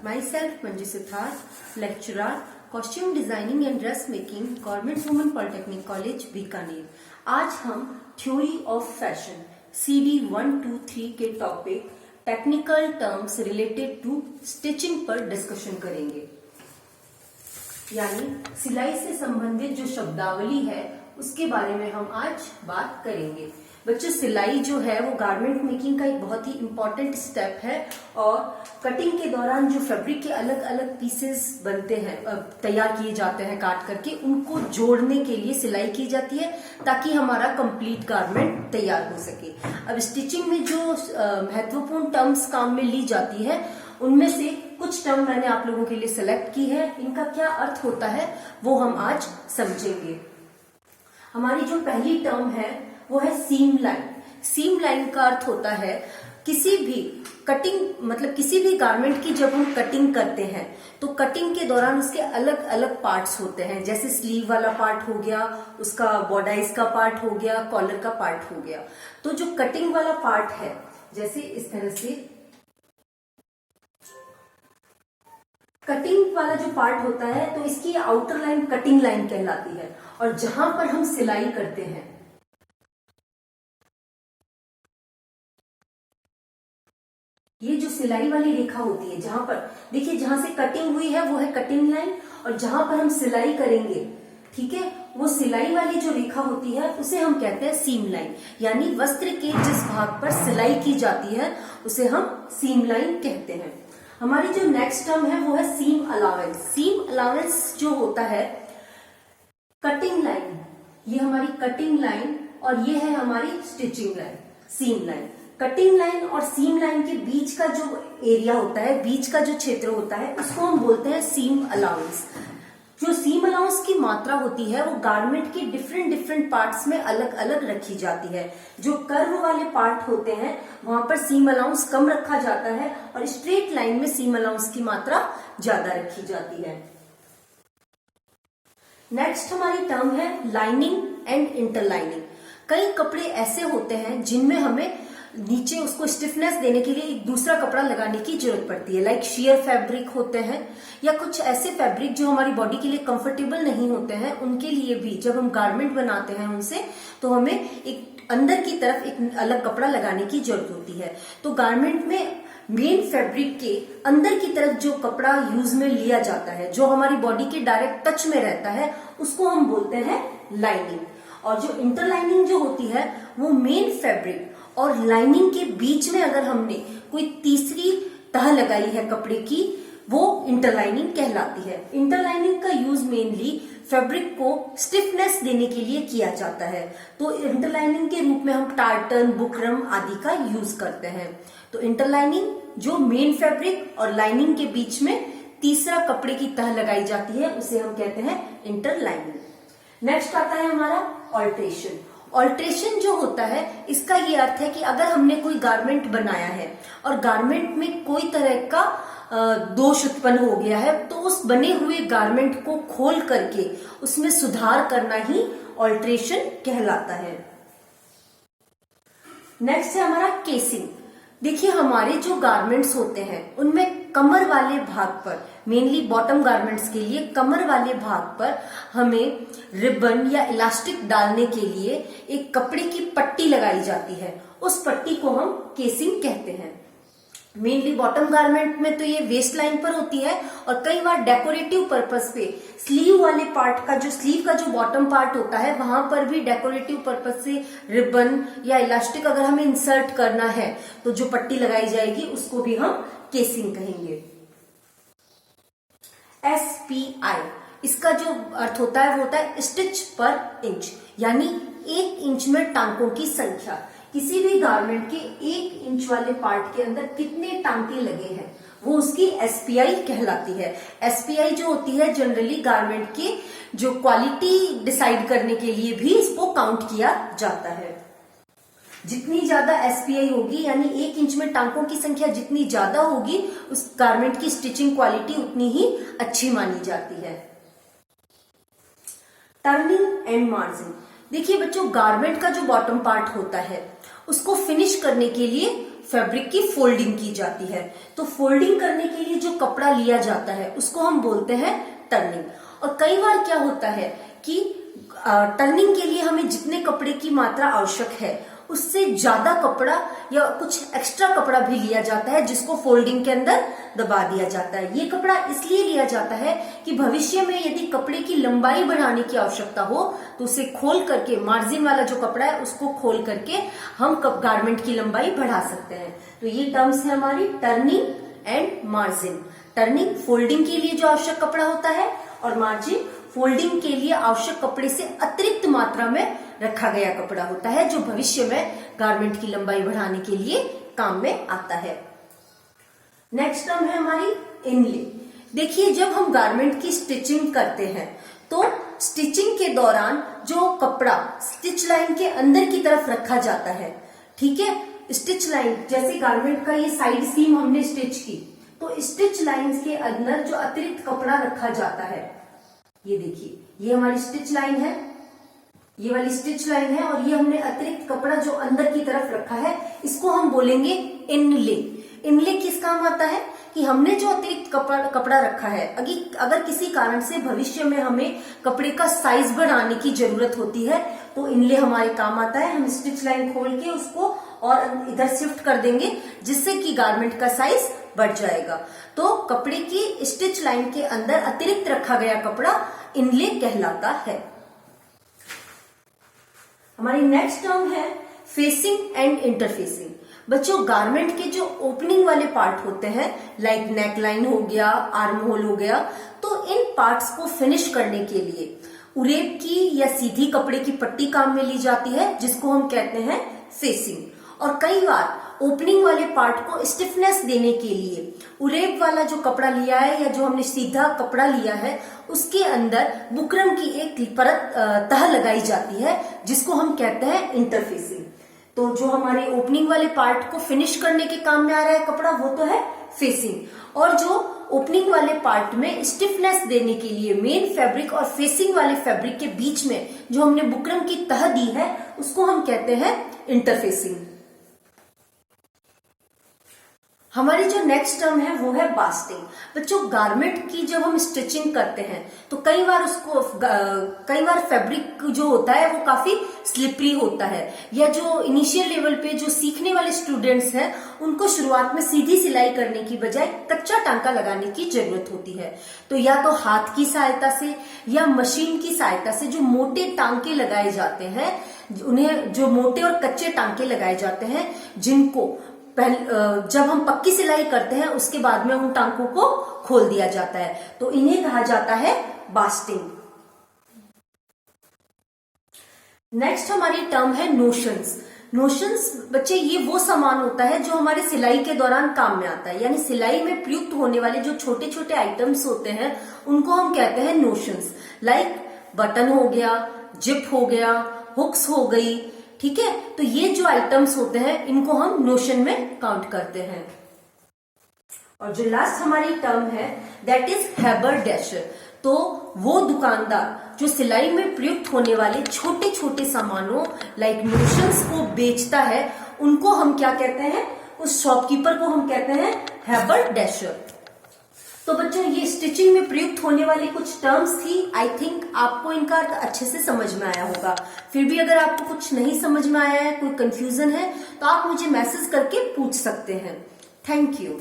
Myself Manju Siddharth, lecturer, costume designing and dressmaking, Government Women Polytechnic College, Bikaner. आज हम theory of fashion CD 1, 2, 3 के topic technical terms related to stitching पर discussion करेंगे। यानी सिलाई से संबंधित जो शब्दावली है उसके बारे में हम आज बात करेंगे। बच्चों, सिलाई जो है वो गारमेंट मेकिंग का एक बहुत ही इंपॉर्टेंट स्टेप है और कटिंग के दौरान जो फैब्रिक के अलग अलग पीसेस बनते हैं, तैयार किए जाते हैं काट करके, उनको जोड़ने के लिए सिलाई की जाती है ताकि हमारा कंप्लीट गारमेंट तैयार हो सके। अब स्टिचिंग में जो महत्वपूर्ण टर्म्स काम में ली जाती है उनमें से कुछ टर्म मैंने आप लोगों के लिए सिलेक्ट की है। इनका क्या अर्थ होता है वो हम आज समझेंगे। हमारी जो पहली टर्म है वो है सीम लाइन। सीम लाइन का अर्थ होता है किसी भी कटिंग, मतलब किसी भी गारमेंट की जब हम कटिंग करते हैं तो कटिंग के दौरान उसके अलग अलग पार्ट्स होते हैं। जैसे स्लीव वाला पार्ट हो गया, उसका बॉडाइज का पार्ट हो गया, कॉलर का पार्ट हो गया। तो जो कटिंग वाला पार्ट है, जैसे इस तरह से कटिंग वाला जो पार्ट होता है तो इसकी आउटर लाइन कटिंग लाइन कहलाती है। और जहां पर हम सिलाई करते हैं, ये जो सिलाई वाली रेखा होती है, जहां पर देखिए जहां से कटिंग हुई है वो है कटिंग लाइन, और जहां पर हम सिलाई करेंगे, ठीक है, वो सिलाई वाली जो रेखा होती है उसे हम कहते हैं सीम लाइन। यानी वस्त्र के जिस भाग पर सिलाई की जाती है उसे हम सीम लाइन कहते हैं। हमारी जो नेक्स्ट टर्म है वो है सीम अलावेंस। सीम अलावेंस जो होता है कटिंग लाइन, ये हमारी कटिंग लाइन और ये है हमारी स्टिचिंग लाइन, सीम लाइन। कटिंग लाइन और सीम लाइन के बीच का जो एरिया होता है, बीच का जो क्षेत्र होता है, उसको हम बोलते हैं सीम अलाउंस। जो सीम अलाउंस की मात्रा होती है वो गारमेंट के डिफरेंट पार्ट्स में अलग अलग रखी जाती है। जो कर्व वाले पार्ट होते हैं वहां पर सीम अलाउंस कम रखा जाता है और स्ट्रेट लाइन में सीम अलाउंस की मात्रा ज्यादा रखी जाती है। नेक्स्ट हमारी टर्म है लाइनिंग एंड इंटरलाइनिंग। कई कपड़े ऐसे होते हैं जिनमें हमें नीचे उसको स्टिफनेस देने के लिए एक दूसरा कपड़ा लगाने की जरूरत पड़ती है। लाइक शियर फैब्रिक होते हैं या कुछ ऐसे फैब्रिक जो हमारी बॉडी के लिए कंफर्टेबल नहीं होते हैं, उनके लिए भी जब हम गारमेंट बनाते हैं उनसे, तो हमें एक अंदर की तरफ एक अलग कपड़ा लगाने की जरूरत होती है। तो गारमेंट में मेन फैब्रिक के अंदर की तरफ जो कपड़ा यूज में लिया जाता है, जो हमारी बॉडी के डायरेक्ट टच में रहता है, उसको हम बोलते हैं लाइनिंग। और जो इंटरलाइनिंग जो होती है वो मेन फैब्रिक और लाइनिंग के बीच में अगर हमने कोई तीसरी तह लगाई है कपड़े की, वो इंटरलाइनिंग कहलाती है। इंटरलाइनिंग का यूज मेनली फैब्रिक को स्टिफनेस देने के लिए किया जाता है। तो इंटरलाइनिंग के रूप में हम टार्टन, बुकरम आदि का यूज करते हैं। तो इंटरलाइनिंग जो मेन फैब्रिक और लाइनिंग के बीच में तीसरा कपड़े की तह लगाई जाती है उसे हम कहते हैं इंटरलाइनिंग। नेक्स्ट आता है हमारा ऑल्ट्रेशन। ऑल्ट्रेशन जो होता है इसका ये अर्थ है कि अगर हमने कोई गारमेंट बनाया है और गारमेंट में कोई तरह का दोष उत्पन्न हो गया है तो उस बने हुए गारमेंट को खोल करके उसमें सुधार करना ही ऑल्ट्रेशन कहलाता है। नेक्स्ट है हमारा केसिंग। देखिए हमारे जो गारमेंट्स होते हैं उनमें कमर वाले भाग पर, मेनली बॉटम गारमेंट्स के लिए कमर वाले भाग पर हमें रिबन या इलास्टिक डालने के लिए एक कपड़े की पट्टी लगाई जाती है। उस पट्टी को हम केसिंग कहते हैं। मेनली बॉटम गारमेंट में तो ये वेस्ट लाइन पर होती है और कई बार डेकोरेटिव पर्पस पे स्लीव वाले पार्ट का, जो स्लीव का जो बॉटम पार्ट होता है, वहां पर भी डेकोरेटिव पर्पस से रिबन या इलास्टिक अगर हमें इंसर्ट करना है तो जो पट्टी लगाई जाएगी उसको भी हम केसिंग कहेंगे। SPI, इसका जो अर्थ होता है वो होता है स्टिच पर इंच। यानी 1 इंच में टांकों की संख्या। किसी भी गारमेंट के 1 इंच वाले पार्ट के अंदर कितने टांके लगे हैं वो उसकी SPI कहलाती है। SPI जो होती है जनरली गारमेंट की जो क्वालिटी डिसाइड करने के लिए भी इसको काउंट किया जाता है। जितनी ज्यादा SPI होगी, यानी 1 इंच में टांकों की संख्या जितनी ज्यादा होगी, उस गारमेंट की स्टिचिंग क्वालिटी उतनी ही अच्छी मानी जाती है। Turning and margin. देखिए बच्चों, गारमेंट का जो बॉटम पार्ट होता है उसको फिनिश करने के लिए फैब्रिक की फोल्डिंग की जाती है। तो फोल्डिंग करने के लिए जो कपड़ा लिया जाता है उसको हम बोलते हैं टर्निंग। और कई बार क्या होता है कि टर्निंग के लिए हमें जितने कपड़े की मात्रा आवश्यक है उससे ज्यादा कपड़ा या कुछ एक्स्ट्रा कपड़ा भी लिया जाता है, जिसको फोल्डिंग के अंदर दबा दिया जाता है। ये कपड़ा इसलिए लिया जाता है कि भविष्य में यदि कपड़े की लंबाई बढ़ाने की आवश्यकता हो तो उसे खोल करके, मार्जिन वाला जो कपड़ा है उसको खोल करके हम गारमेंट की लंबाई बढ़ा सकते हैं। तो ये टर्म्स है हमारी turning and margin. Turning folding के लिए जो आवश्यक कपड़ा होता है और मार्जिन फोल्डिंग के लिए आवश्यक कपड़े से अतिरिक्त मात्रा में रखा गया कपड़ा होता है, जो भविष्य में गारमेंट की लंबाई बढ़ाने के लिए काम में आता है। नेक्स्ट टर्म है हमारी इनले। देखिए, जब हम गारमेंट की स्टिचिंग करते हैं तो स्टिचिंग के दौरान जो कपड़ा स्टिच लाइन के अंदर की तरफ रखा जाता है, ठीक है, स्टिच लाइन जैसे गारमेंट का ये साइड सीम हमने स्टिच की तो स्टिच लाइन के अंदर जो अतिरिक्त कपड़ा रखा जाता है, ये देखिए, ये हमारी स्टिच लाइन है, ये वाली स्टिच लाइन है और ये हमने अतिरिक्त कपड़ा जो अंदर की तरफ रखा है इसको हम बोलेंगे इनले। इनले किस काम आता है कि हमने जो अतिरिक्त कपड़ा रखा है, अगर किसी कारण से भविष्य में हमें कपड़े का साइज बढ़ाने की जरूरत होती है तो इनले हमारे काम आता है। हम स्टिच लाइन खोल के उसको और इधर शिफ्ट कर देंगे जिससे कि गारमेंट का साइज बढ़ जाएगा। तो कपड़े की स्टिच लाइन के अंदर अतिरिक्त रखा गया कपड़ा इनले कहलाता है। हमारी नेक्स्ट टर्म है फेसिंग एंड इंटरफेसिंग। बच्चों, गारमेंट के जो ओपनिंग वाले पार्ट होते हैं, लाइक नेक लाइन हो गया, आर्म होल हो गया, तो इन पार्ट्स को फिनिश करने के लिए उरेब की या सीधी कपड़े की पट्टी काम में ली जाती है, जिसको हम कहते हैं फेसिंग। और कई बार ओपनिंग वाले पार्ट को स्टिफनेस देने के लिए उरेब वाला जो कपड़ा लिया है या जो हमने सीधा कपड़ा लिया है उसके अंदर बुकरम की एक परत तह लगाई जाती है, जिसको हम कहते हैं इंटरफेसिंग। तो जो हमारे ओपनिंग वाले पार्ट को फिनिश करने के काम में आ रहा है कपड़ा, वो तो है फेसिंग। और जो ओपनिंग वाले पार्ट में स्टिफनेस देने के लिए मेन फैब्रिक और फेसिंग वाले फैब्रिक के बीच में जो हमने बुकरम की तह दी है उसको हम कहते हैं इंटरफेसिंग। हमारी जो नेक्स्ट टर्म है वो है बास्टिंग। बच्चों, गारमेंट की जब हम स्टिचिंग करते हैं तो कई बार फैब्रिक जो होता है वो काफी स्लिपरी होता है, या जो इनिशियल लेवल पे जो सीखने वाले स्टूडेंट्स हैं उनको शुरुआत में सीधी सिलाई करने की बजाय कच्चा टांका लगाने की जरूरत होती है। तो या तो हाथ की सहायता से या मशीन की सहायता से जो मोटे टांके लगाए जाते हैं, उन्हें जो मोटे और कच्चे टांके लगाए जाते हैं, जिनको जब हम पक्की सिलाई करते हैं उसके बाद में उन टांकों को खोल दिया जाता है, तो इन्हें कहा जाता है बास्टिंग। नेक्स्ट हमारी टर्म है नोशंस। नोशंस बच्चे, ये वो सामान होता है जो हमारे सिलाई के दौरान काम में आता है, यानी सिलाई में प्रयुक्त होने वाले जो छोटे छोटे आइटम्स होते हैं उनको हम कहते हैं नोशंस। लाइक बटन हो गया, जिप हो गया, हुक्स हो गई, ठीक है। तो ये जो आइटम्स होते हैं इनको हम नोशन में काउंट करते हैं। और जो लास्ट हमारी टर्म है दैट इज हैबरडैशर। तो वो दुकानदार जो सिलाई में प्रयुक्त होने वाले छोटे छोटे सामानों लाइक नोशंस को बेचता है, उनको हम क्या कहते हैं, उस शॉपकीपर को हम कहते हैं हैबरडैशर। तो बच्चों, ये स्टिचिंग में प्रयुक्त होने वाली कुछ टर्म्स थी। आई थिंक आपको इनका अर्थ अच्छे से समझ में आया होगा। फिर भी अगर आपको कुछ नहीं समझ में आया है, कोई कंफ्यूजन है, तो आप मुझे मैसेज करके पूछ सकते हैं। Thank you.